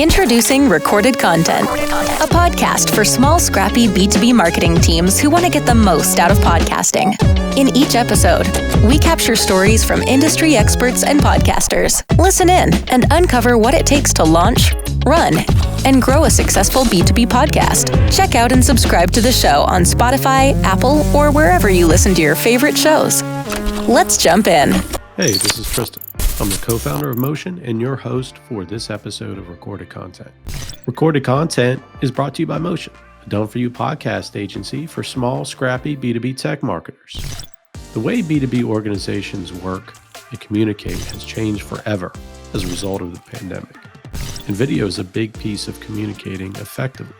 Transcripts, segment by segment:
Introducing Recorded Content, a podcast for small, scrappy B2B marketing teams who want to get the most out of podcasting. In each episode, we capture stories from industry experts and podcasters. Listen in and uncover what it takes to launch, run, and grow a successful B2B podcast. Check out and subscribe to the show on Spotify, Apple, or wherever you listen to your favorite shows. Let's jump in. Hey, this is Tristan. I'm the co-founder of Motion and your host for this episode of Recorded Content. Recorded Content is brought to you by Motion, a done-for-you podcast agency for small, scrappy B2B tech marketers. The way B2B organizations work and communicate has changed forever as a result of the pandemic. And video is a big piece of communicating effectively.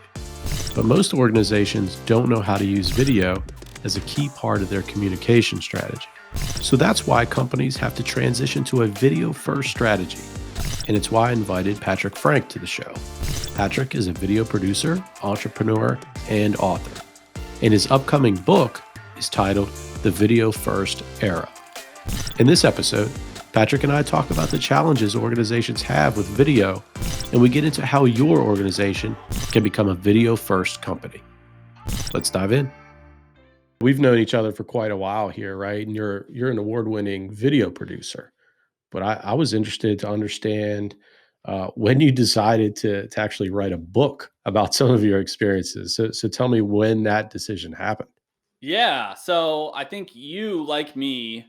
But most organizations don't know how to use video as a key part of their communication strategy. So that's why companies have to transition to a video-first strategy. And it's why I invited Partick Frank to the show. Partick is a video producer, entrepreneur, and author. And his upcoming book is titled The Video First Era. In this episode, Partick and I talk about the challenges organizations have with video, and we get into how your organization can become a video-first company. Let's dive in. We've known each other for quite a while here, right? And you're an award-winning video producer. But I was interested to understand when you decided to actually write a book about some of your experiences. So tell me when that decision happened. Yeah. So I think you, like me,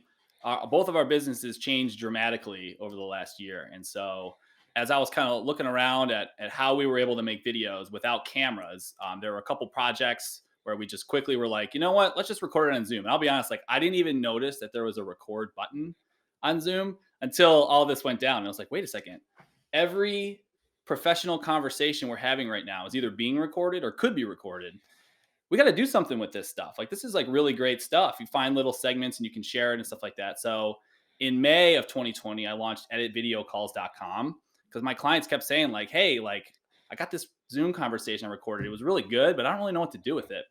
both of our businesses changed dramatically over the last year. And so as I was kind of looking around at how we were able to make videos without cameras, there were a couple projects where we just quickly were like, you know what, let's just record it on Zoom. And I'll be honest, like I didn't even notice that there was a record button on Zoom until all this went down. And I was like, wait a second. Every professional conversation we're having right now is either being recorded or could be recorded. We got to do something with this stuff. Like this is like really great stuff. You find little segments and you can share it and stuff like that. So in May of 2020, I launched editvideocalls.com because my clients kept saying like, hey, like I got this Zoom conversation I recorded. It was really good, but I don't really know what to do with it.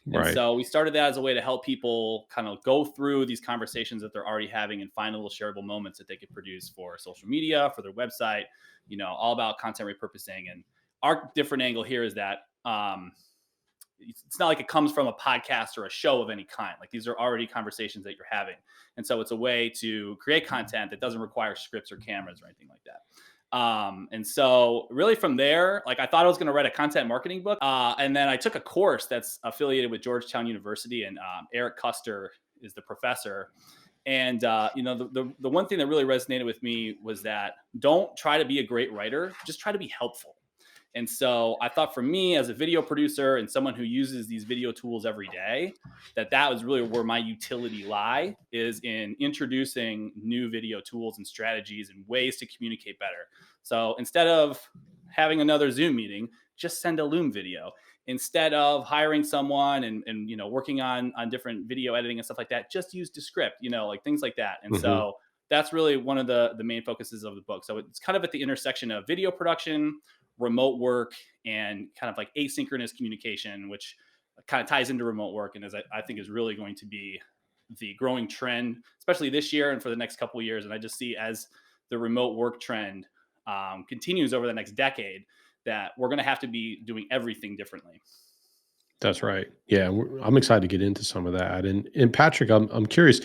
Right. And so we started that as a way to help people kind of go through these conversations that they're already having and find little shareable moments that they could produce for social media, for their website, you know, all about content repurposing. And our different angle here is that it's not like it comes from a podcast or a show of any kind. Like these are already conversations that you're having. And so it's a way to create content that doesn't require scripts or cameras or anything like that. And so really from there, like I thought I was going to write a content marketing book. And then I took a course that's affiliated with Georgetown University, and Eric Custer is the professor. And, you know, the one thing that really resonated with me was that don't try to be a great writer, just try to be helpful. And so I thought for me as a video producer and someone who uses these video tools every day, that was really where my utility lie is in introducing new video tools and strategies and ways to communicate better. So instead of having another Zoom meeting, just send a Loom video. Instead of hiring someone and you know, working on different video editing and stuff like that, just use Descript, you know, like things like that. And so that's really one of the main focuses of the book. So it's kind of at the intersection of video production, remote work, and kind of like asynchronous communication, which kind of ties into remote work. And as I think is really going to be the growing trend, especially this year and for the next couple of years. And I just see as the remote work trend continues over the next decade, that we're going to have to be doing everything differently. That's right. Yeah, I'm excited to get into some of that. And Partick, I'm curious,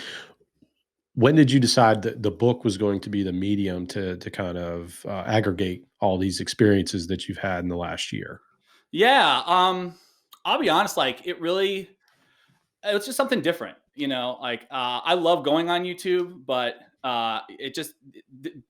when did you decide that the book was going to be the medium to kind of aggregate all these experiences that you've had in the last year? Yeah, I'll be honest, like it was just something different, you know, like I love going on YouTube, but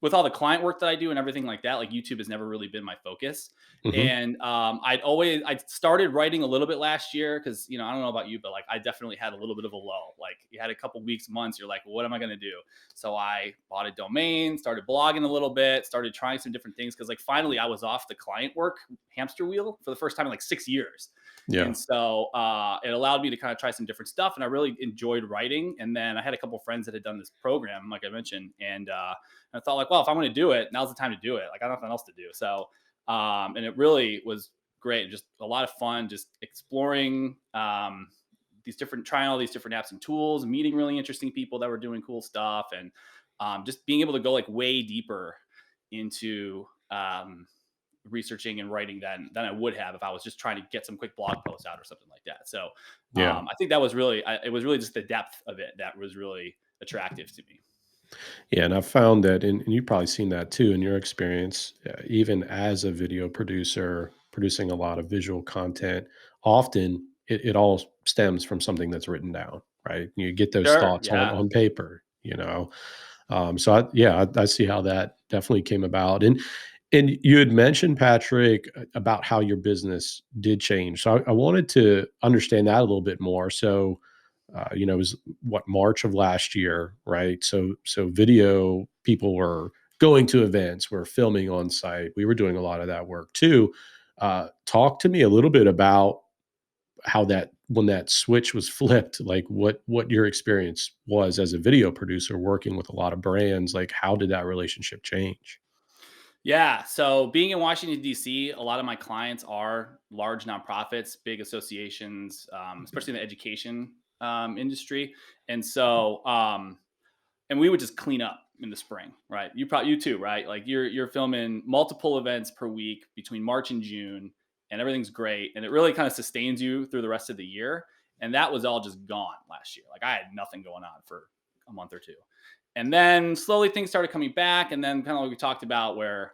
with all the client work that I do and everything like that, like YouTube has never really been my focus. And I started writing a little bit last year because, you know, I don't know about you, but like I definitely had a little bit of a lull. Like you had a couple weeks, months, you're like, well, what am I going to do? So I bought a domain, started blogging a little bit, started trying some different things. Cause like finally I was off the client work hamster wheel for the first time in like 6 years. Yeah. And so it allowed me to kind of try some different stuff. And I really enjoyed writing. And then I had a couple of friends that had done this program, like I mentioned. And I thought like, well, if I'm going to do it, now's the time to do it. Like I have nothing else to do. So, and it really was great. Just a lot of fun, just exploring trying all these different apps and tools, meeting really interesting people that were doing cool stuff. And just being able to go like way deeper into researching and writing than I would have if I was just trying to get some quick blog posts out or something like that. So Yeah. I think that was really, it was really just the depth of it that was really attractive to me. Yeah, and I've found that, and you've probably seen that too in your experience, even as a video producer, producing a lot of visual content, often it all stems from something that's written down, right? You get those Sure. thoughts Yeah. on paper, you know. So I see how that definitely came about. And you had mentioned, Patrick, about how your business did change. So I wanted to understand that a little bit more. So it was what, March of last year, right? So video people were going to events, we're filming on site. We were doing a lot of that work too. Talk to me a little bit about how that, when that switch was flipped, like what your experience was as a video producer working with a lot of brands. Like, how did that relationship change? Yeah. So being in Washington, D.C., a lot of my clients are large nonprofits, big associations, especially in the education industry. And so, and we would just clean up in the spring, right? You too, right? Like you're filming multiple events per week between March and June, and everything's great. And it really kind of sustains you through the rest of the year. And that was all just gone last year. Like I had nothing going on for a month or two. And then slowly things started coming back. And then kind of like we talked about where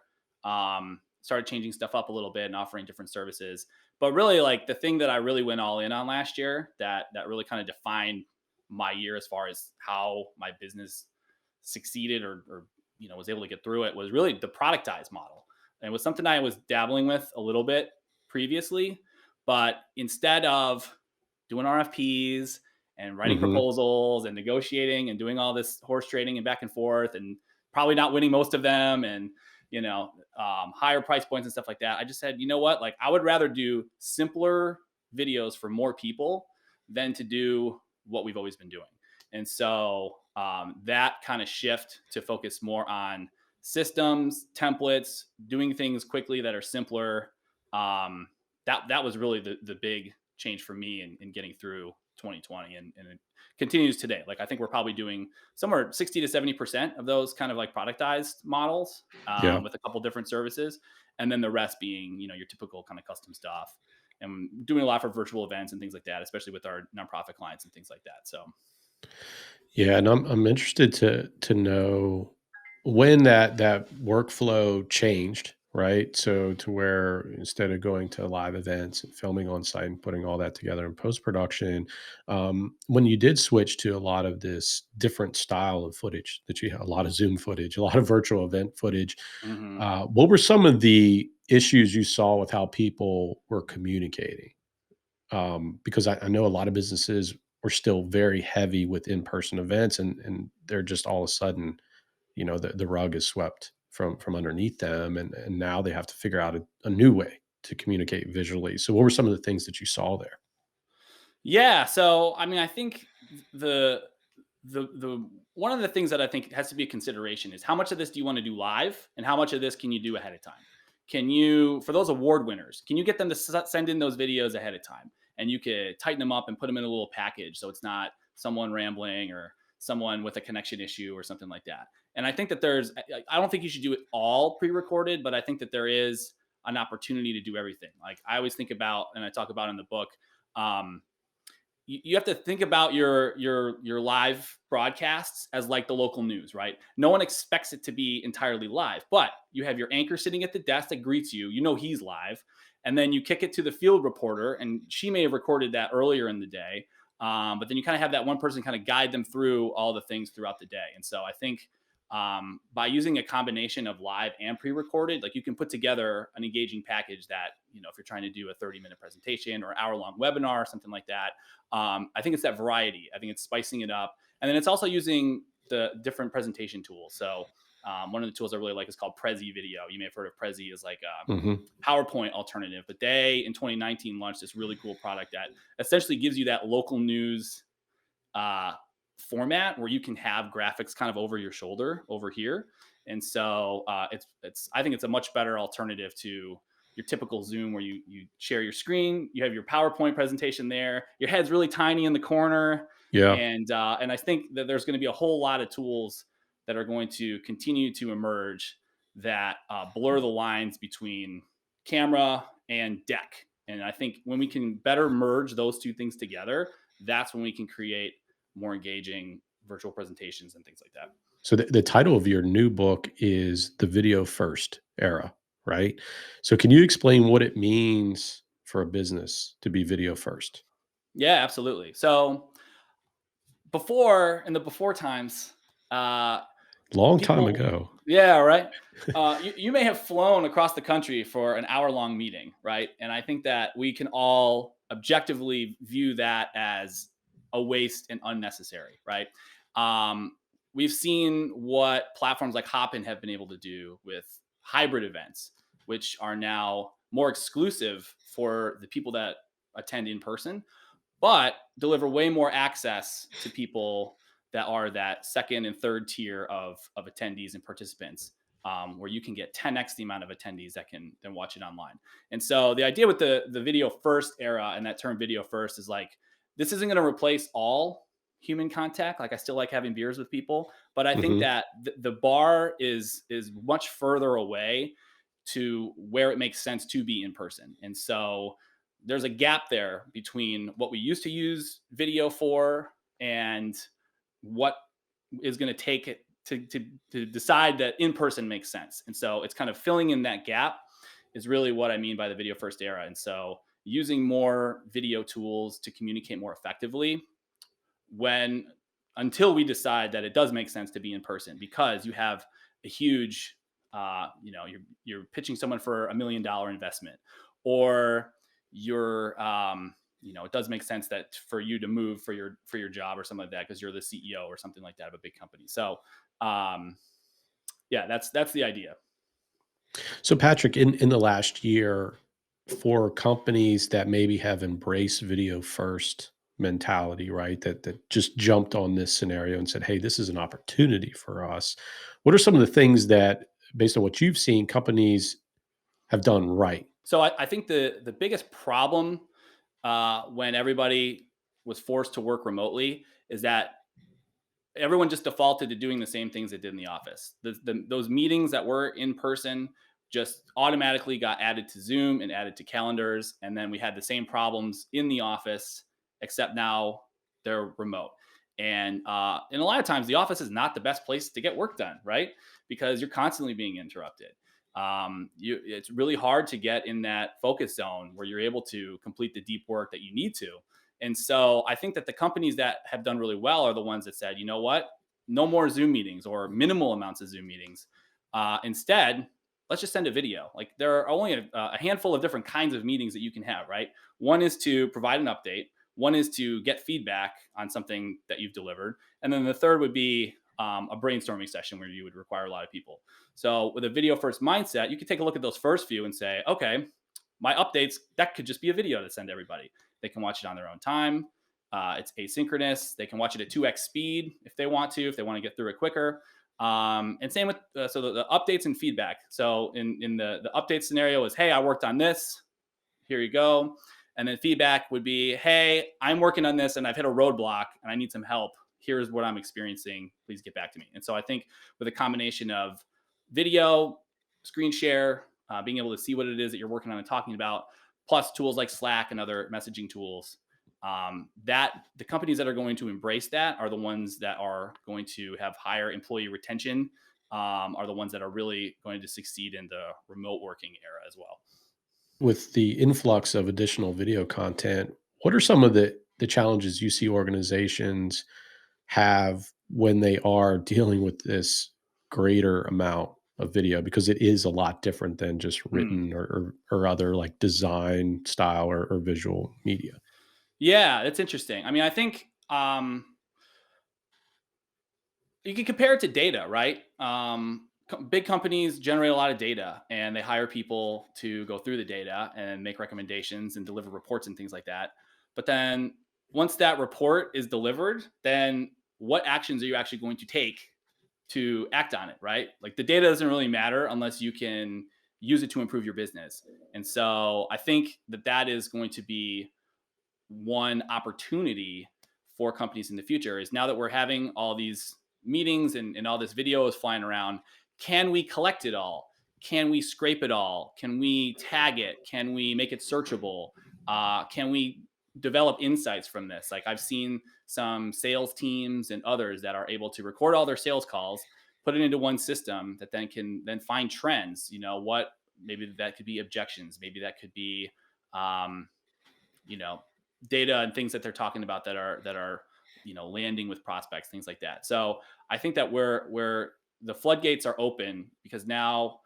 started changing stuff up a little bit and offering different services. But really like the thing that I really went all in on last year that really kind of defined my year as far as how my business succeeded or was able to get through it was really the productized model. And it was something I was dabbling with a little bit previously, but instead of doing RFPs and writing Hmm. proposals and negotiating and doing all this horse trading and back and forth and probably not winning most of them and higher price points and stuff like that, I just said, you know what, like I would rather do simpler videos for more people than to do what we've always been doing. And so that kind of shift to focus more on systems, templates, doing things quickly that are simpler. That was really the big change for me in getting through 2020, and it continues today. Like I think we're probably doing somewhere 60 to 70% of those kind of like productized models Yeah. with a couple different services, and then the rest being your typical kind of custom stuff. And doing a lot for virtual events and things like that, especially with our nonprofit clients and things like that. So Yeah, and I'm interested to know when that workflow changed, right? So to where instead of going to live events and filming on site and putting all that together in post production, when you did switch to a lot of this different style of footage, that you had a lot of Zoom footage, a lot of virtual event footage, mhm. what were some of the issues you saw with how people were communicating? Because I know a lot of businesses were still very heavy with in-person events, and they're just all of a sudden, the rug is swept from underneath them, and now they have to figure out a new way to communicate visually. So, what were some of the things that you saw there? Yeah. So I mean, I think the the one of the things that I think has to be a consideration is how much of this do you want to do live, and how much of this can you do ahead of time? Can you, for those award winners, can you get them to send in those videos ahead of time, and you could tighten them up and put them in a little package so it's not someone rambling or someone with a connection issue or something like that. And I think that I don't think you should do it all pre-recorded, but I think that there is an opportunity to do everything. Like I always think about, and I talk about in the book, um, you have to think about your live broadcasts as like the local news, right? No one expects it to be entirely live, but you have your anchor sitting at the desk that greets you. You know he's live, and then you kick it to the field reporter, and she may have recorded that earlier in the day, but then you kind of have that one person kind of guide them through all the things throughout the day. And so I think by using a combination of live and pre-recorded, like you can put together an engaging package that, if you're trying to do a 30-minute presentation or hour-long webinar or something like that. I think it's that variety. I think it's spicing it up. And then it's also using the different presentation tools. So one of the tools I really like is called Prezi Video. You may have heard of Prezi as like a Hmm. PowerPoint alternative, but they in 2019 launched this really cool product that essentially gives you that local news uh, format where you can have graphics kind of over your shoulder over here. And so it's I think it's a much better alternative to your typical Zoom where you share your screen, you have your PowerPoint presentation there, your head's really tiny in the corner, Yeah. and I think that there's going to be a whole lot of tools that are going to continue to emerge that blur the lines between camera and deck. And I think when we can better merge those two things together, that's when we can create more engaging virtual presentations and things like that. So the title of your new book is The Video First Era, right? So can you explain what it means for a business to be video first? Yeah, absolutely. So in the before times, uh, Long time people, ago. yeah, right. You may have flown across the country for an hour-long meeting, right? And I think that we can all objectively view that as a waste and unnecessary, right? Um, we've seen what platforms like Hopin have been able to do with hybrid events, which are now more exclusive for the people that attend in person, but deliver way more access to people that are that second and third tier of attendees and participants, where you can get 10x the amount of attendees that can then watch it online. And so the idea with the video first era and that term video first is like, this isn't going to replace all human contact. Like I still like having beers with people, but I think Mhm. that the bar is much further away to where it makes sense to be in person. And so there's a gap there between what we used to use video for and what is going to take it to decide that in person makes sense. And so it's kind of filling in that gap is really what I mean by the video first era. And so using more video tools to communicate more effectively when until we decide that it does make sense to be in person, because you have a huge you're pitching someone for $1 million investment, or you're it does make sense that for you to move for your job or something like that because you're the CEO or something like that of a big company. So yeah, that's the idea. So Patrick, in the last year, for companies that maybe have embraced video first mentality, right? That just jumped on this scenario and said, "Hey, this is an opportunity for us." What are some of the things that, based on what you've seen, companies have done right? So I think the biggest problem when everybody was forced to work remotely is that everyone just defaulted to doing the same things they did in the office. Those meetings that were in person just automatically got added to Zoom and added to calendars. And then we had the same problems in the office, except now they're remote. And a lot of times, the office is not the best place to get work done, right? Because you're constantly being interrupted. It's really hard to get in that focus zone where you're able to complete the deep work that you need to. And so I think that the companies that have done really well are the ones that said, you know what, no more Zoom meetings or minimal amounts of Zoom meetings. Instead, let's just send a video. Like there are only a handful of different kinds of meetings that you can have, right? One is to provide an update. One is to get feedback on something that you've delivered. And then the third would be a brainstorming session where you would require a lot of people. So with a video first mindset, you could take a look at those first few and say, okay, my updates, that could just be a video to send everybody. They can watch it on their own time. It's asynchronous. They can watch it at 2x speed if they want to get through it quicker. And same with so the updates and feedback. So in the update scenario is, hey, I worked on this. Here you go. And then feedback would be, hey, I'm working on this and I've hit a roadblock and I need some help. Here's what I'm experiencing. Please get back to me. And so I think with a combination of video, screen share, being able to see what it is that you're working on and talking about, plus tools like Slack and other messaging tools, that the companies that are going to embrace that are the ones that are going to have higher employee retention, are the ones that are really going to succeed in the remote working era as well. With the influx of additional video content, what are some of the challenges you see organizations have when they are dealing with this greater amount of video? Because it is a lot different than just Hmm. written or other like design style or visual media. Yeah, that's interesting. I mean, I think you can compare it to data, right? Big companies generate a lot of data and they hire people to go through the data and make recommendations and deliver reports and things like that. But then once that report is delivered, then what actions are you actually going to take to act on it, right? Like the data doesn't really matter unless you can use it to improve your business. And so I think that is going to be one opportunity for companies in the future is now that we're having all these meetings and all this video is flying around, can we collect it all? can we scrape it all? Can we tag it? Can we make it searchable? Can we develop insights from this? Like I've seen some sales teams and others that are able to record all their sales calls, put it into one system that then can then find trends. What maybe that could be objections, maybe that could be um, you know data and things that they're talking about that are landing with prospects, things like that. So I think that where the floodgates are open, because now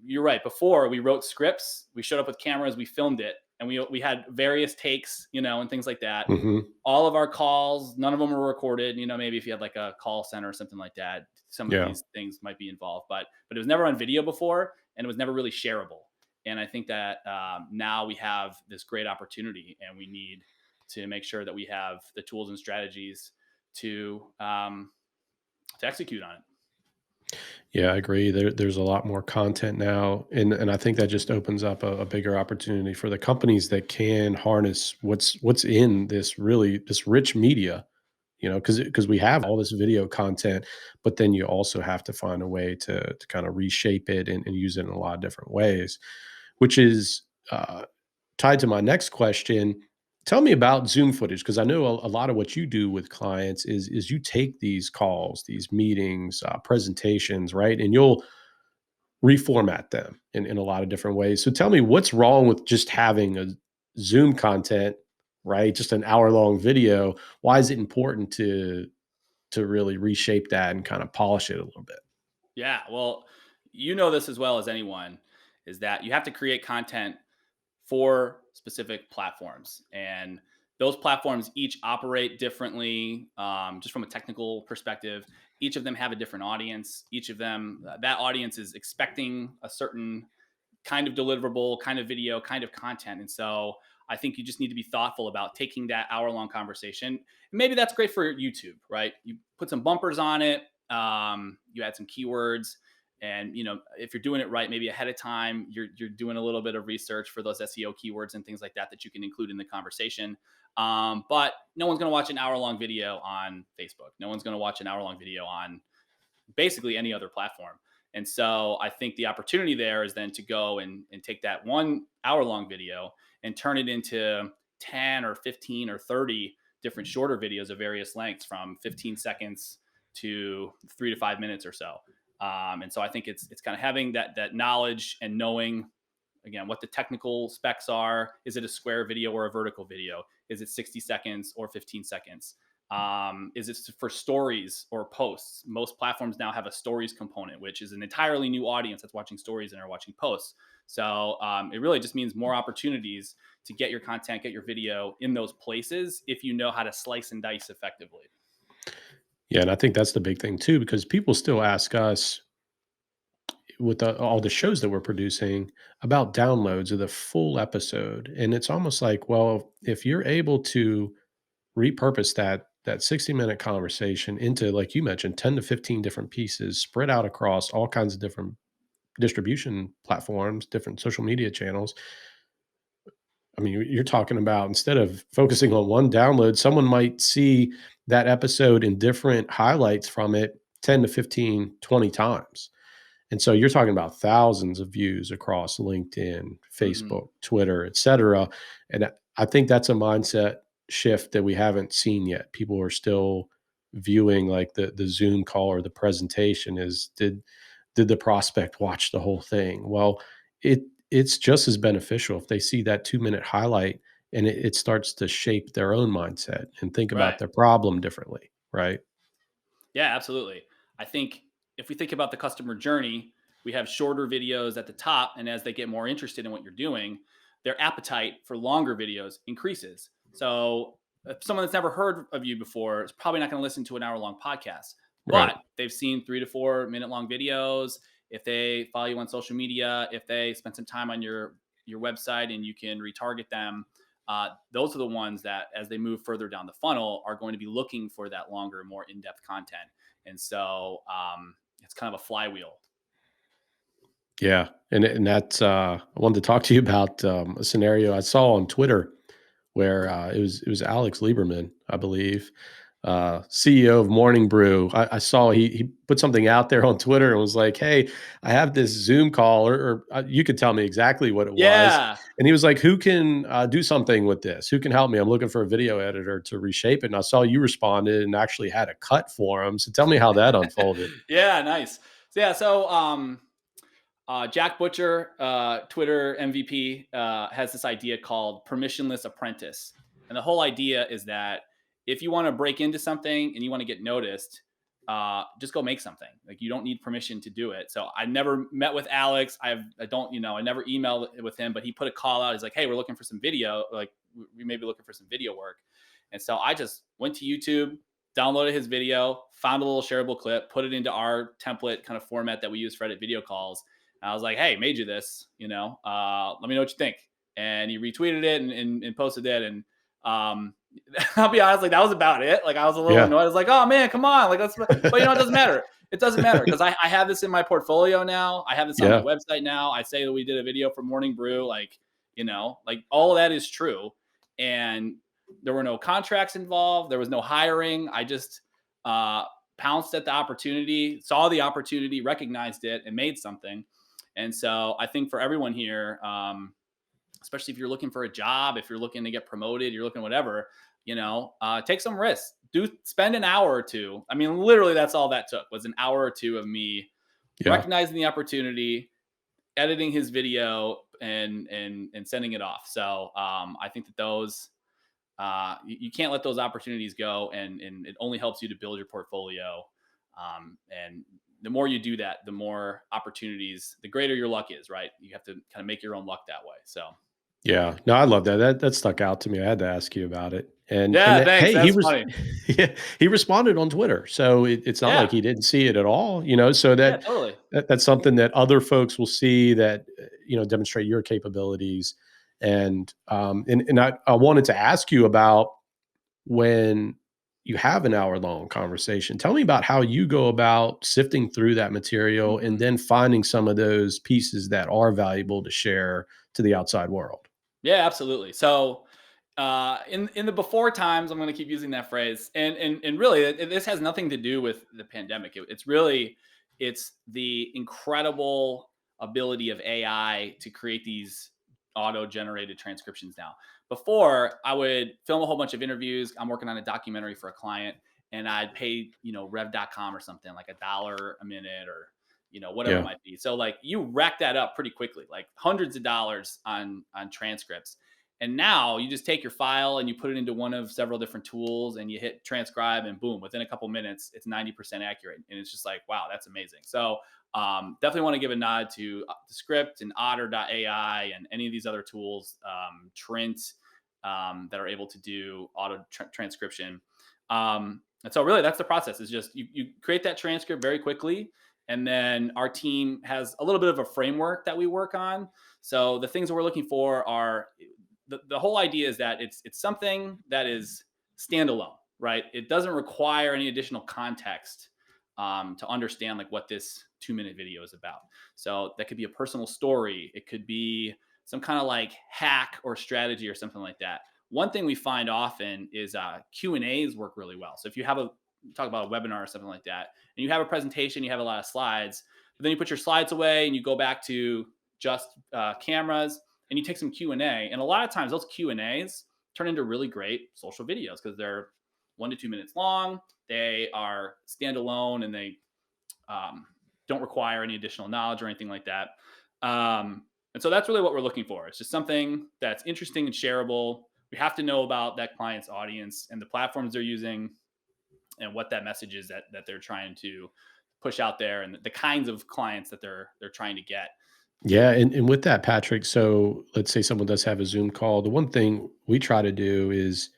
you're right. Before we wrote scripts, we showed up with cameras, we filmed it, and we had various takes, and things like that. Hmm. All of our calls, none of them were recorded. Maybe if you had like a call center or something like that, some of Yeah. these things might be involved. But it was never on video before, and it was never really shareable. And I think that now we have this great opportunity, and we need to make sure that we have the tools and strategies to execute on it. Yeah, I agree. There's a lot more content now, and I think that just opens up a bigger opportunity for the companies that can harness what's in this rich media. Because we have all this video content, but then you also have to find a way to kind of reshape it and use it in a lot of different ways, which is tied to my next question. Tell me about Zoom footage, because I know a lot of what you do with clients is you take these calls, these meetings, presentations, right, and you'll reformat them in a lot of different ways. So tell me what's wrong with just having a Zoom content, right? Just an hour long video. Why is it important to really reshape that and kind of polish it a little bit? Yeah, well, this as well as anyone, is that you have to create content for specific platforms. And those platforms each operate differently, just from a technical perspective. Each of them have a different audience. Each of them, that audience is expecting a certain kind of deliverable, kind of video, kind of content. And so I think you just need to be thoughtful about taking that hour-long conversation. Maybe that's great for YouTube, right? You put some bumpers on it, you add some keywords, and if you're doing it right, maybe ahead of time, you're doing a little bit of research for those SEO keywords and things like that you can include in the conversation. But no one's going to watch an hour-long video on Facebook. No one's going to watch an hour-long video on basically any other platform. And so I think the opportunity there is then to go and take that 1 hour long video and turn it into 10 or 15 or 30 different shorter videos of various lengths, from 15 seconds to 3 to 5 minutes or so. And so I think it's kind of having that knowledge and knowing, again, what the technical specs are. Is it a square video or a vertical video? Is it 60 seconds or 15 seconds? Is it for stories or posts? Most platforms now have a stories component, which is an entirely new audience that's watching stories and are watching posts. So it really just means more opportunities to get your content, get your video in those places, if you know how to slice and dice effectively. Yeah, and I think that's the big thing too, because people still ask us with all the shows that we're producing about downloads of the full episode, and it's almost like, well, if you're able to repurpose that 60-minute conversation into, like you mentioned, 10 to 15 different pieces spread out across all kinds of different distribution platforms, different social media channels. I mean, you're talking about, instead of focusing on one download, someone might see that episode in different highlights from it 10 to 15, 20 times. And so you're talking about thousands of views across LinkedIn, Mm-hmm. Facebook, Twitter, et cetera. And I think that's a mindset shift that we haven't seen yet. People are still viewing like the Zoom call or the presentation is, did the prospect watch the whole thing? Well, it's just as beneficial if they see that 2-minute highlight, and it starts to shape their own mindset and think about Right. their problem differently, right? Yeah, absolutely. I think if we think about the customer journey, we have shorter videos at the top, and as they get more interested in what you're doing, their appetite for longer videos increases. So, if someone that's never heard of you before is probably not going to listen to an hour-long podcast, Right. but they've seen 3 to 4 minute long videos. If they follow you on social media, if they spend some time on your website and you can retarget them, those are the ones that, as they move further down the funnel, are going to be looking for that longer, more in-depth content. And so it's kind of a flywheel. Yeah, and that's I wanted to talk to you about a scenario I saw on Twitter where it was Alex Lieberman, I believe. CEO of Morning Brew, I saw he put something out there on Twitter and was like, "Hey, I have this Zoom call," or you could tell me exactly what it was. Yeah. And he was like, "Who can do something with this? Who can help me? I'm looking for a video editor to reshape it." And I saw you responded and actually had a cut for him. So tell me how that unfolded. Yeah, nice. Jack Butcher, Twitter MVP, has this idea called Permissionless Apprentice. And the whole idea is that if you want to break into something and you want to get noticed, just go make something. Like, you don't need permission to do it. So I never met with Alex. I never emailed with him, but he put a call out. He's like, "Hey, we're looking for some video. Like, we may be looking for some video work." And so I just went to YouTube, downloaded his video, found a little shareable clip, put it into our template kind of format that we use for edit video calls. And I was like, "Hey, made you this, let me know what you think." And he retweeted it and posted it. And I'll be honest, like, that was about it. Like, I was a little Yeah. annoyed. I was like, "Oh man, come on." Like, but it doesn't matter. It doesn't matter because I have this in my portfolio now. I have this on my website now. I say that we did a video for Morning Brew. Like, like, all of that is true. And there were no contracts involved. There was no hiring. I just pounced at the opportunity, saw the opportunity, recognized it, and made something. And so I think for everyone here, especially if you're looking for a job, if you're looking to get promoted, you're looking whatever, take some risks. Spend an hour or two. I mean, literally, that's all that took, was an hour or two of me recognizing the opportunity, editing his video, and sending it off. So I think that those you can't let those opportunities go, and it only helps you to build your portfolio. And the more you do that, the more opportunities, the greater your luck is, right? You have to kind of make your own luck that way. So Yeah, no, I love that. That stuck out to me. I had to ask you about it. And yeah, thanks. hey, he That's was funny. yeah, he responded on Twitter, so it's not like Yeah, he didn't see it at all. So yeah, totally. that's something that other folks will see that demonstrate your capabilities. And I wanted to ask you about when you have an hour long conversation. Tell me about how you go about sifting through that material and Mhm. then finding some of those pieces that are valuable to share to the outside world. Yeah, absolutely. So, in the before times, I'm going to keep using that phrase, and really, this has nothing to do with the pandemic. It's the incredible ability of AI to create these auto-generated transcriptions now. Before, I would film a whole bunch of interviews. I'm working on a documentary for a client, and I'd pay Rev.com or something like $1 a minute, or whatever it Yeah. might be. So, like, you rack that up pretty quickly, like hundreds of dollars on transcripts. And now you just take your file and you put it into one of several different tools and you hit transcribe, and boom, within a couple minutes, it's 90% accurate. And it's just like, wow, that's amazing. So definitely want to give a nod to the script and otter.ai and any of these other tools, Trint, that are able to do auto transcription. And so really that's the process, is just you create that transcript very quickly. And then our team has a little bit of a framework that we work on. So the things that we're looking for are, the whole idea is that it's something that is standalone, right? It doesn't require any additional context to understand like what this 2-minute video is about. So that could be a personal story. It could be some kind of like hack or strategy or something like that. One thing we find often is Q&As work really well. So if you have talk about a webinar or something like that, and you have a presentation, you have a lot of slides, but then you put your slides away and you go back to just cameras, and you take some Q&A. And a lot of times those Q&As turn into really great social videos because they're 1 to 2 minutes long. They are standalone, and they don't require any additional knowledge or anything like that. And so that's really what we're looking for. It's just something that's interesting and shareable. We have to know about that client's audience and the platforms they're using, and what that message is that they're trying to push out there, and the kinds of clients that they're trying to get. Yeah, and with that, Patrick, so let's say someone does have a Zoom call. The one thing we try to do is,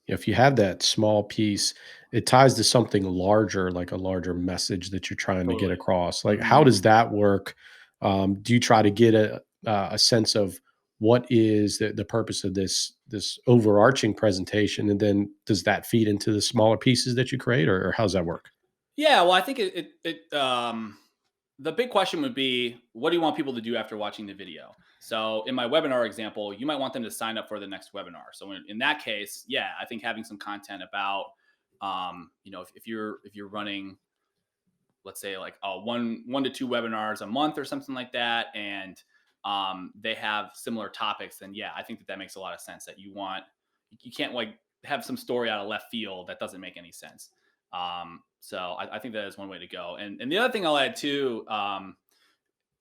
if you have that small piece, it ties to something larger, like a larger message that you're trying to get Totally. across. Like, how Mm-hmm. does that work? Do you try to get a sense of what is the purpose of this overarching presentation, and then does that feed into the smaller pieces that you create, or how's that work? Yeah, well, I think the big question would be, what do you want people to do after watching the video? So in my webinar example, you might want them to sign up for the next webinar. So in that case, yeah, I think having some content about if you're running, let's say like one to two webinars a month or something like that, and they have similar topics, then yeah, I think that makes a lot of sense. That you can't like have some story out of left field that doesn't make any sense. So I think that is one way to go. And the other thing I'll add too,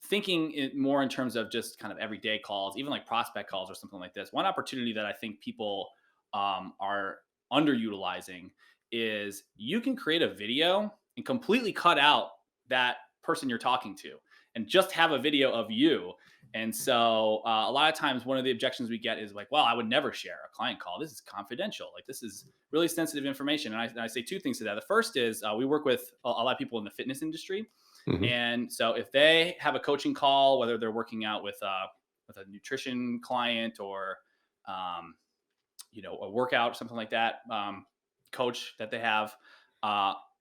thinking more in terms of just kind of everyday calls, even like prospect calls or something like this. One opportunity that I think people are underutilizing is you can create a video and completely cut out that person you're talking to and just have a video of you. And so a lot of times one of the objections we get is like, well, I would never share a client call. This is confidential. Like this is really sensitive information. And I say two things to that. The first is we work with a lot of people in the fitness industry. Mm-hmm. And so if they have a coaching call, whether they're working out with a nutrition client or, a workout or something like that, coach that they have,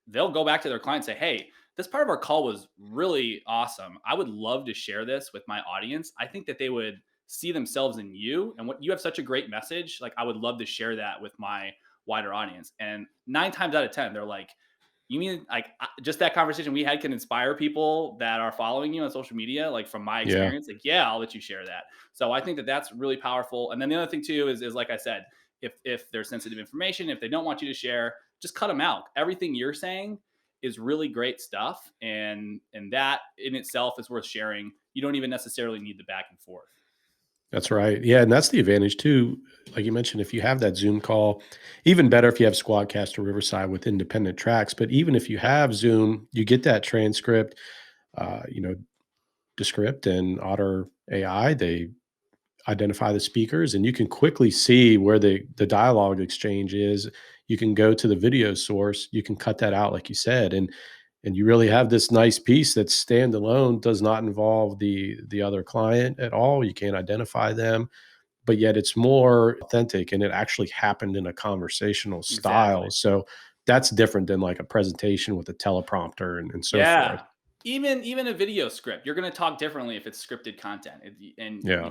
they'll go back to their client and say, hey, this part of our call was really awesome. I would love to share this with my audience. I think that they would see themselves in you and what you have such a great message. Like I would love to share that with my wider audience. And 9 times out of 10, they're like, you mean like just that conversation we had can inspire people that are following you on social media? Like from my experience, like, yeah, I'll let you share that. So I think that that's really powerful. And then the other thing too is like I said, if there's sensitive information, if they don't want you to share, just cut them out. Everything you're saying is really great stuff. And that in itself is worth sharing. You don't even necessarily need the back and forth. That's right. Yeah. And that's the advantage too. Like you mentioned, if you have that Zoom call, even better if you have Squadcast or Riverside with independent tracks. But even if you have Zoom, you get that transcript, uh, you know, Descript and Otter AI, they identify the speakers and you can quickly see where the dialogue exchange is. You can go to the video source, you can cut that out, like you said, and you really have this nice piece that's standalone, does not involve the other client at all. You can't identify them, but yet it's more authentic and it actually happened in a conversational style. Exactly. So that's different than like a presentation with a teleprompter and so Yeah. forth. Even a video script, you're going to talk differently if it's scripted content. And Yeah.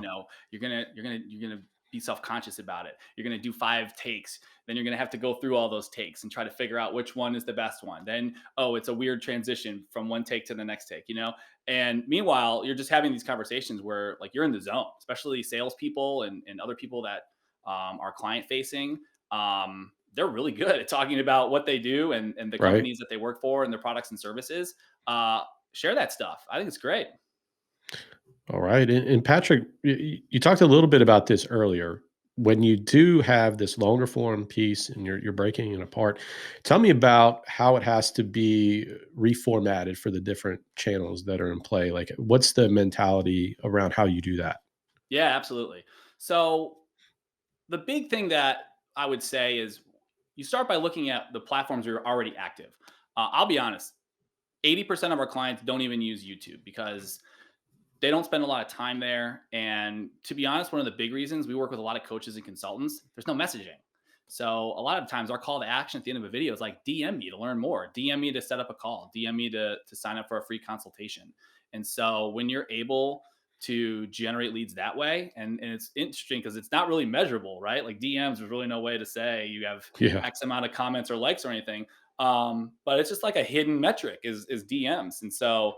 you're going to be self-conscious about it. You're going to do 5 takes, then you're going to have to go through all those takes and try to figure out which one is the best one. Then, oh, it's a weird transition from one take to the next take, And meanwhile, you're just having these conversations where like you're in the zone, especially salespeople and other people that are client facing. They're really good at talking about what they do and the Right. companies that they work for and their products and services. Share that stuff. I think it's great. All right. And Patrick, you talked a little bit about this earlier. When you do have this longer form piece and you're breaking it apart, tell me about how it has to be reformatted for the different channels that are in play. Like, what's the mentality around how you do that? Yeah, absolutely. So the big thing that I would say is you start by looking at the platforms that are already active. I'll be honest, 80% of our clients don't even use YouTube because they don't spend a lot of time there. And to be honest, one of the big reasons we work with a lot of coaches and consultants, there's no messaging. So a lot of times our call to action at the end of a video is like DM me to learn more, DM me to set up a call, DM me to sign up for a free consultation. And so when you're able to generate leads that way, and it's interesting because it's not really measurable, right? Like DMs, there's really no way to say you have Yeah. X amount of comments or likes or anything. But it's just like a hidden metric is DMs. And so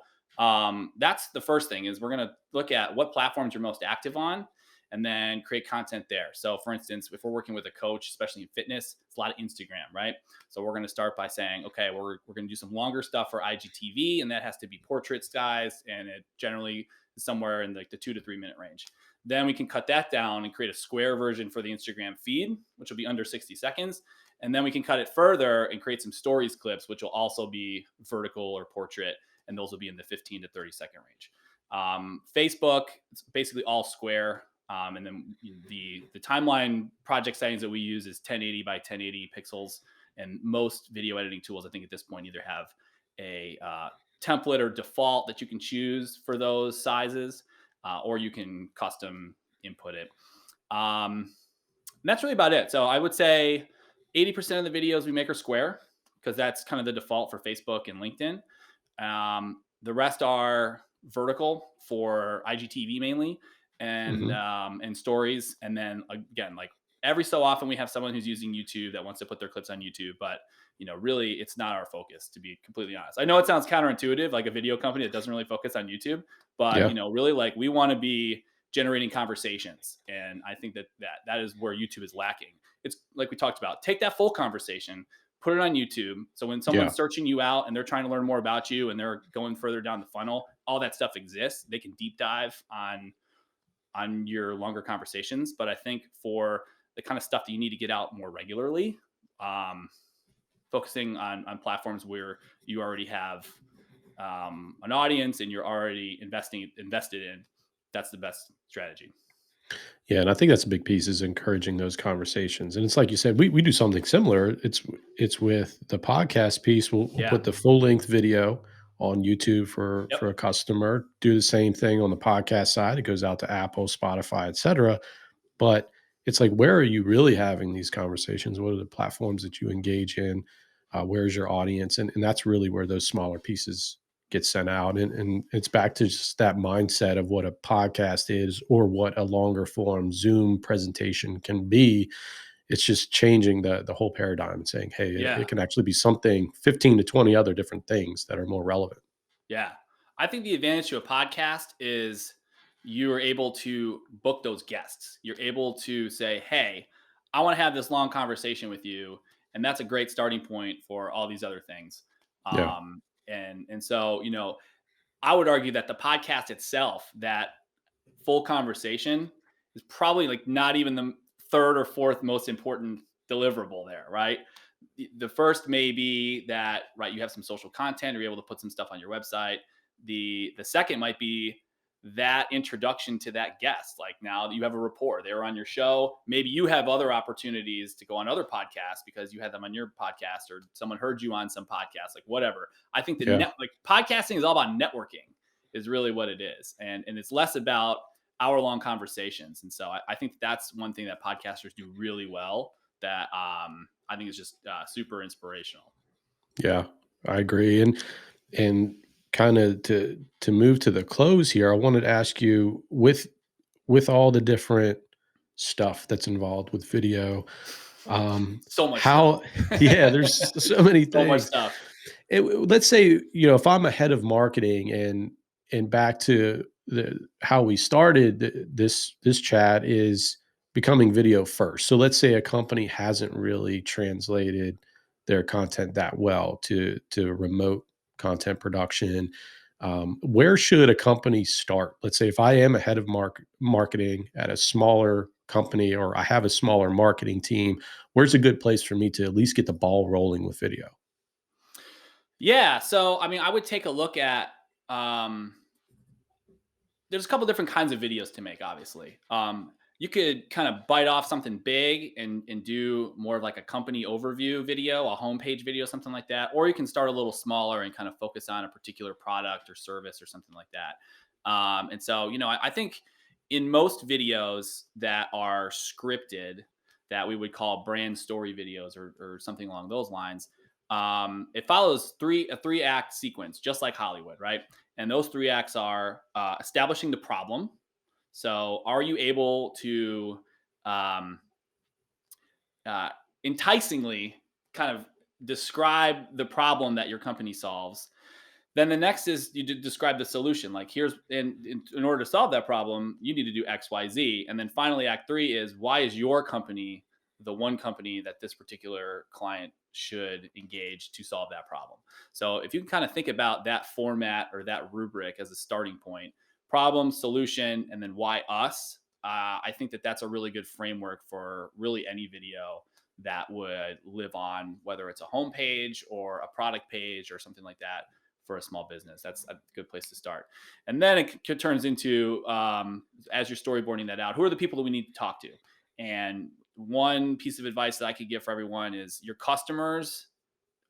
that's the first thing is we're going to look at what platforms you're most active on and then create content there. So for instance, if we're working with a coach, especially in fitness, it's a lot of Instagram, right? So we're going to start by saying, okay, we're going to do some longer stuff for IGTV, and that has to be portrait styles, and it generally is somewhere in like the 2 to 3 minute range. Then we can cut that down and create a square version for the Instagram feed, which will be under 60 seconds. And then we can cut it further and create some stories clips, which will also be vertical or portrait, and those will be in the 15 to 30-second range. Facebook, it's basically all square. And then the timeline project settings that we use is 1080 by 1080 pixels. And most video editing tools, I think at this point, either have a template or default that you can choose for those sizes, or you can custom input it. And that's really about it. So I would say 80% of the videos we make are square because that's kind of the default for Facebook and LinkedIn. The rest are vertical for IGTV mainly, and Hmm. and stories. And then again, like every so often we have someone who's using YouTube that wants to put their clips on YouTube, but really it's not our focus, to be completely honest. I know it sounds counterintuitive, like a video company that doesn't really focus on YouTube, but Yeah. really like we want to be generating conversations. And I think that is where YouTube is lacking. It's like we talked about, take that full conversation, put it on YouTube. So when Yeah. someone's searching you out and they're trying to learn more about you and they're going further down the funnel, all that stuff exists. They can deep dive on your longer conversations. But I think for the kind of stuff that you need to get out more regularly, focusing on platforms where you already have an audience and you're already invested in, that's the best strategy. Yeah, and I think that's a big piece is encouraging those conversations. And it's like you said, we do something similar. It's with the podcast piece. We'll Yeah. put the full length video on YouTube for Yep. a customer. Do the same thing on the podcast side. It goes out to Apple, Spotify, etc. But it's like, where are you really having these conversations? What are the platforms that you engage in? Where's your audience? And that's really where those smaller pieces get sent out. And it's back to just that mindset of what a podcast is or what a longer form Zoom presentation can be. It's just changing the whole paradigm and saying, hey, Yeah. it can actually be something 15 to 20 other different things that are more relevant. Yeah. I think the advantage to a podcast is you're able to book those guests. You're able to say, hey, I want to have this long conversation with you. And that's a great starting point for all these other things. Yeah. And so, I would argue that the podcast itself, that full conversation, is probably like not even the third or fourth most important deliverable there, right? The first may be that, right, you have some social content, or you're able to put some stuff on your website. The second might be that introduction to that guest. Like now that you have a rapport, they were on your show. Maybe you have other opportunities to go on other podcasts because you had them on your podcast, or someone heard you on some podcast, like whatever. I think Yeah. like podcasting is all about networking, is really what it is. And it's less about hour-long conversations. And so I think that's one thing that podcasters do really well that I think is just super inspirational. Yeah, I agree. And kind of to move to the close here, I wanted to ask you with all the different stuff that's involved with video, So much stuff. how yeah, there's so many So much things. stuff. Let's say, if I'm a head of marketing and back to how we started this chat is becoming video first. So let's say a company hasn't really translated their content that well to remote content production. Where should a company start? Let's say if I am a head of marketing at a smaller company, or I have a smaller marketing team, where's a good place for me to at least get the ball rolling with video? Yeah. So, I mean, I would take a look at, there's a couple different kinds of videos to make, obviously. You could kind of bite off something big and do more of like a company overview video, a homepage video, something like that. Or you can start a little smaller and kind of focus on a particular product or service or something like that. And so, I think in most videos that are scripted, that we would call brand story videos or something along those lines, it follows a 3-act sequence, just like Hollywood, right? And those 3 acts are establishing the problem. So, are you able to um, enticingly kind of describe the problem that your company solves? Then the next is you describe the solution. Like here's in order to solve that problem, you need to do X, Y, Z. And then finally, Act 3 is why is your company the one company that this particular client should engage to solve that problem? So if you can kind of think about that format or that rubric as a starting point, problem, solution, and then why us, I think that's a really good framework for really any video that would live on, whether it's a homepage or a product page or something like that for a small business. That's a good place to start. And then it turns into, as you're storyboarding that out, who are the people that we need to talk to? And one piece of advice that I could give for everyone is your customers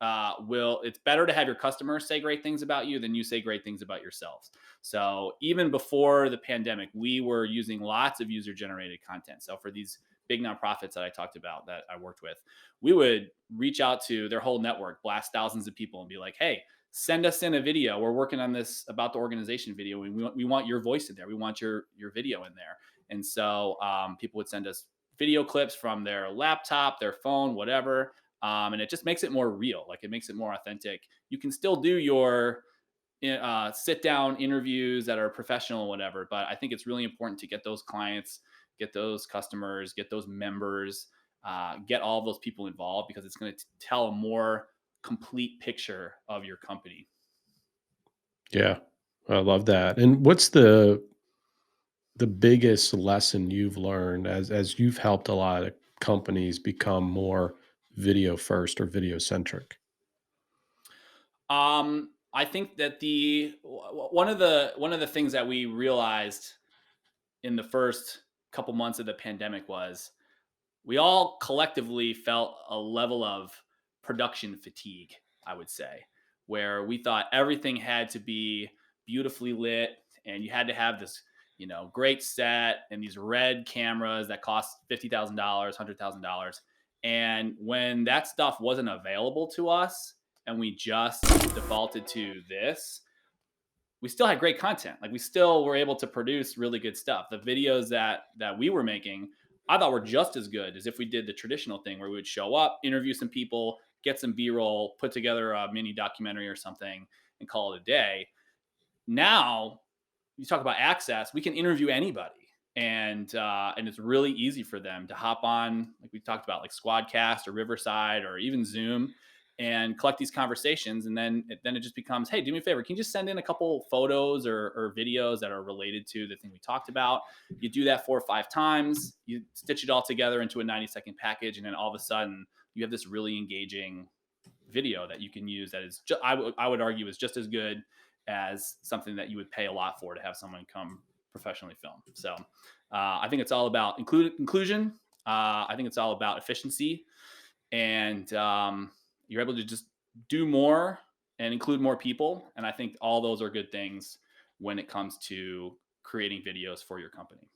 it's better to have your customers say great things about you than you say great things about yourselves. So even before the pandemic, we were using lots of user generated content. So for these big nonprofits that I talked about that I worked with, we would reach out to their whole network, blast thousands of people and be like, hey, send us in a video. We're working on this about the organization video. We want your voice in there. We want your video in there. And so people would send us video clips from their laptop, their phone, whatever. And it just makes it more real. Like, it makes it more authentic. You can still do your sit down interviews that are professional and whatever, but I think it's really important to get those clients, get those customers, get those members, get all of those people involved, because it's going to tell a more complete picture of your company. Yeah, I love that. And what's the biggest lesson you've learned as you've helped a lot of companies become more video first or video centric? I think that one of the things that we realized in the first couple months of the pandemic was we all collectively felt a level of production fatigue, I would say, where we thought everything had to be beautifully lit and you had to have this, great set and these red cameras that cost $50,000, $100,000. And when that stuff wasn't available to us and we just defaulted to this, we still had great content. Like, we still were able to produce really good stuff. The videos that we were making, I thought were just as good as if we did the traditional thing where we would show up, interview some people, get some B-roll, put together a mini documentary or something, and call it a day. Now, you talk about access, we can interview anybody. And it's really easy for them to hop on, like we talked about, like Squadcast or Riverside or even Zoom, and collect these conversations. And then it just becomes, hey, do me a favor. Can you just send in a couple photos or videos that are related to the thing we talked about? You do that 4 or 5 times, you stitch it all together into a 90-second package. And then all of a sudden you have this really engaging video that you can use that is, I would argue, is just as good as something that you would pay a lot for to have someone come professionally film. So I think it's all about inclusion. I think it's all about efficiency. And you're able to just do more and include more people. And I think all those are good things when it comes to creating videos for your company.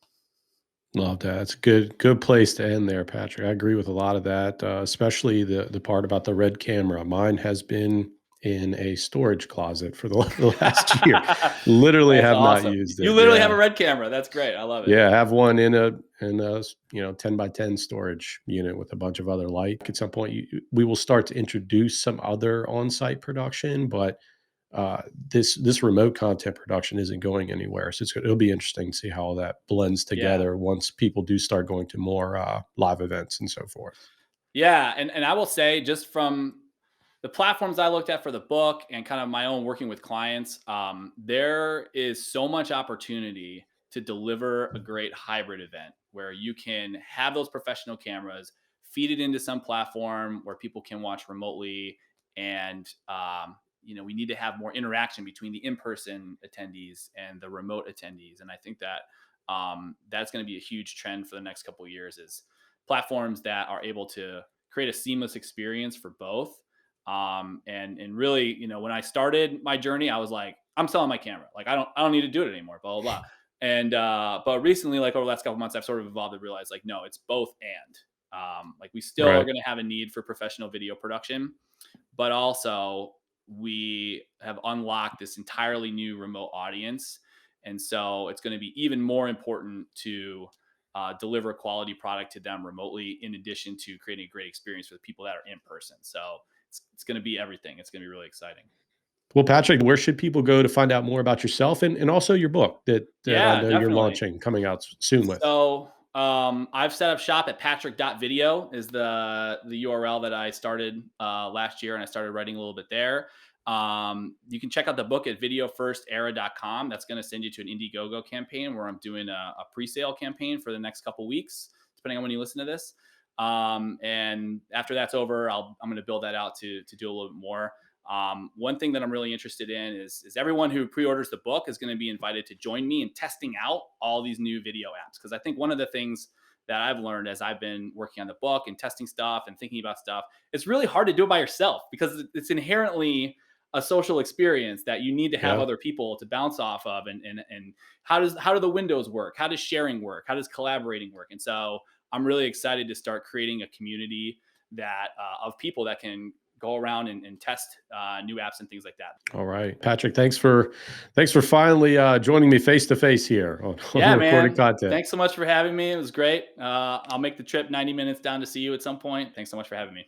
Love that. It's a good place to end there, Patrick. I agree with a lot of that, especially the part about the red camera. Mine has been in a storage closet for the last year. Literally That's have not awesome. used it. You literally Yeah. have a red camera. That's great. I love it. Yeah, I have one in a 10 by 10 storage unit with a bunch of other light. At some point, we will start to introduce some other on-site production, but this remote content production isn't going anywhere. So it'll be interesting to see how all that blends together once people do start going to more live events and so forth. Yeah, and I will say, just from the platforms I looked at for the book and kind of my own working with clients, there is so much opportunity to deliver a great hybrid event where you can have those professional cameras, feed it into some platform where people can watch remotely, and we need to have more interaction between the in-person attendees and the remote attendees. And I think that that's going to be a huge trend for the next couple of years, is platforms that are able to create a seamless experience for both. And really, when I started my journey, I was like, I'm selling my camera. Like, I don't need to do it anymore, blah, blah, blah. And, but recently, like over the last couple of months, I've sort of evolved to realize, like, no, it's both. And like, we still are going to have a need for professional video production, but also we have unlocked this entirely new remote audience. And so it's going to be even more important to deliver a quality product to them remotely, in addition to creating a great experience for the people that are in person. So it's going to be everything. It's going to be really exciting. Well, Patrick, where should people go to find out more about yourself and also your book that I know definitely. you're launching, coming out soon with? So I've set up shop at patrick.video is the URL that I started last year, and I started writing a little bit there. You can check out the book at videofirstera.com. That's going to send you to an Indiegogo campaign where I'm doing a pre-sale campaign for the next couple weeks, depending on when you listen to this. And after that's over, I'm going to build that out to do a little bit more. One thing that I'm really interested in is everyone who pre-orders the book is going to be invited to join me in testing out all these new video apps. Because I think one of the things that I've learned as I've been working on the book and testing stuff and thinking about stuff, it's really hard to do it by yourself, because it's inherently a social experience that you need to have other people to bounce off of. And how do the windows work? How does sharing work? How does collaborating work? And so I'm really excited to start creating a community that of people that can go around and test new apps and things like that. All right, Patrick, thanks for finally joining me face to face here on recorded content. Thanks so much for having me. It was great. I'll make the trip 90 minutes down to see you at some point. Thanks so much for having me.